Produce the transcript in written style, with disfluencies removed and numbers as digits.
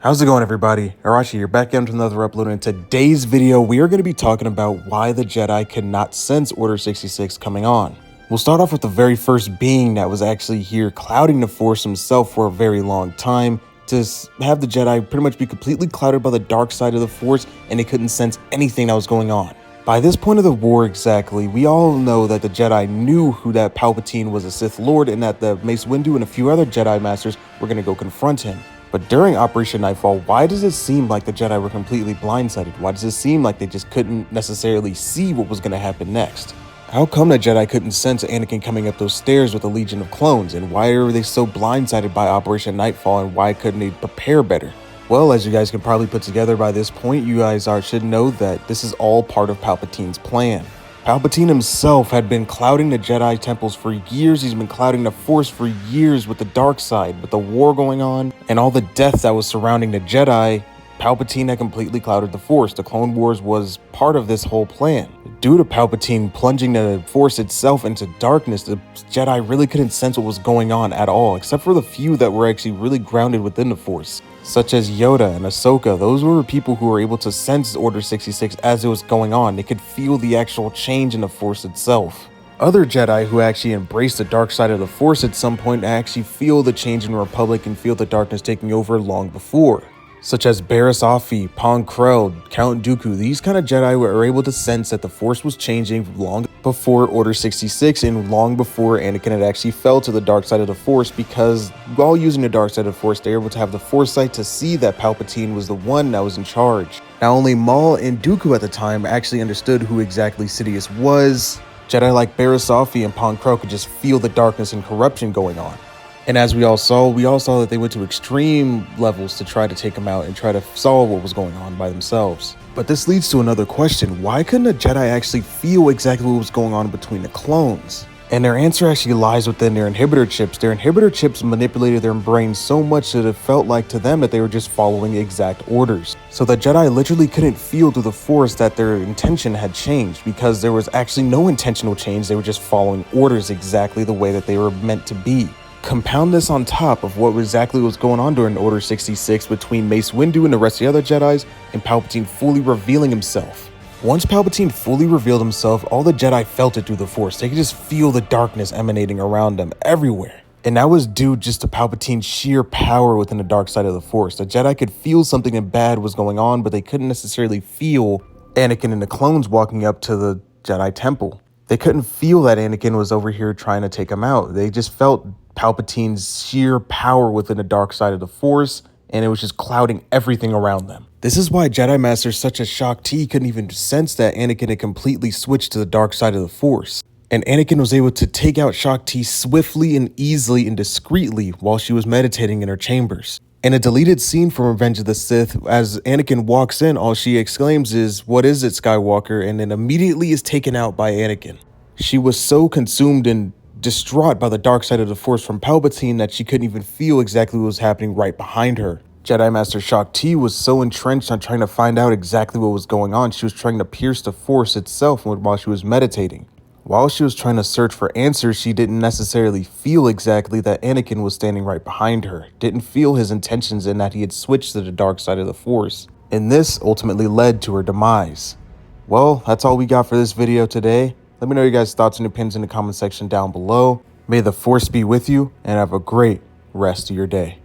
How's it going, everybody? Arashi here, back into another upload. And in today's video, we are going to be talking about why the Jedi could not sense Order 66 coming on. We'll start off with the very first being that was actually here clouding the Force himself for a very long time, to have the Jedi pretty much be completely clouded by the dark side of the Force, and they couldn't sense anything that was going on. By this point of the war exactly, we all know that the Jedi knew who that Palpatine was, a Sith Lord, and that the Mace Windu and a few other Jedi Masters were going to go confront him. But during Operation Nightfall, why does it seem like the Jedi were completely blindsided? Why does it seem like they just couldn't necessarily see what was going to happen next? How come the Jedi couldn't sense Anakin coming up those stairs with a legion of clones? And why are they so blindsided by Operation Nightfall, and why couldn't they prepare better? Well, as you guys can probably put together by this point, you guys should know that this is all part of Palpatine's plan. Palpatine himself had been clouding the Jedi temples for years. He's been clouding the Force for years with the dark side, with the war going on, and all the death that was surrounding the Jedi. Palpatine had completely clouded the Force. The Clone Wars was part of this whole plan. Due to Palpatine plunging the Force itself into darkness, the Jedi really couldn't sense what was going on at all, except for the few that were actually really grounded within the Force, such as Yoda and Ahsoka. Those were people who were able to sense Order 66 as it was going on. They could feel the actual change in the Force itself. Other Jedi who actually embraced the dark side of the Force at some point actually feel the change in the Republic and feel the darkness taking over long before, such as Barriss Offee, Pong Krell, Count Dooku. These kind of Jedi were able to sense that the Force was changing long before Order 66 and long before Anakin had actually fell to the dark side of the Force, because while using the dark side of the Force, they were able to have the foresight to see that Palpatine was the one that was in charge. Now, only Maul and Dooku at the time actually understood who exactly Sidious was. Jedi like Barriss Offee and Pong Krell could just feel the darkness and corruption going on. And as we all saw that they went to extreme levels to try to take him out and try to solve what was going on by themselves. But this leads to another question. Why couldn't the Jedi actually feel exactly what was going on between the clones? And their answer actually lies within their inhibitor chips. Their inhibitor chips manipulated their brains so much that it felt like to them that they were just following exact orders. So the Jedi literally couldn't feel through the Force that their intention had changed, because there was actually no intentional change. They were just following orders exactly the way that they were meant to be. Compound this on top of what exactly was going on during Order 66 between Mace Windu and the rest of the other Jedis, and Palpatine fully revealing himself. Once Palpatine fully revealed himself, all the Jedi felt it through the Force. They could just feel the darkness emanating around them everywhere. And that was due just to Palpatine's sheer power within the dark side of the Force. The Jedi could feel something bad was going on, but they couldn't necessarily feel Anakin and the clones walking up to the Jedi temple. They couldn't feel that Anakin was over here trying to take him out. They just felt Palpatine's sheer power within the dark side of the Force, and it was just clouding everything around them. This is why Jedi Masters such as Shaak Ti couldn't even sense that Anakin had completely switched to the dark side of the Force. And Anakin was able to take out Shaak Ti swiftly and easily and discreetly while she was meditating in her chambers. In a deleted scene from Revenge of the Sith, as Anakin walks in, all she exclaims is, "What is it, Skywalker?" and then immediately is taken out by Anakin. She was so consumed and distraught by the dark side of the Force from Palpatine that she couldn't even feel exactly what was happening right behind her. Jedi Master Shaak Ti was so entrenched on trying to find out exactly what was going on, she was trying to pierce the Force itself while she was meditating. While she was trying to search for answers, she didn't necessarily feel exactly that Anakin was standing right behind her, didn't feel his intentions and that he had switched to the dark side of the Force. And this ultimately led to her demise. Well, that's all we got for this video today. Let me know your guys' thoughts and opinions in the comment section down below. May the Force be with you, and have a great rest of your day.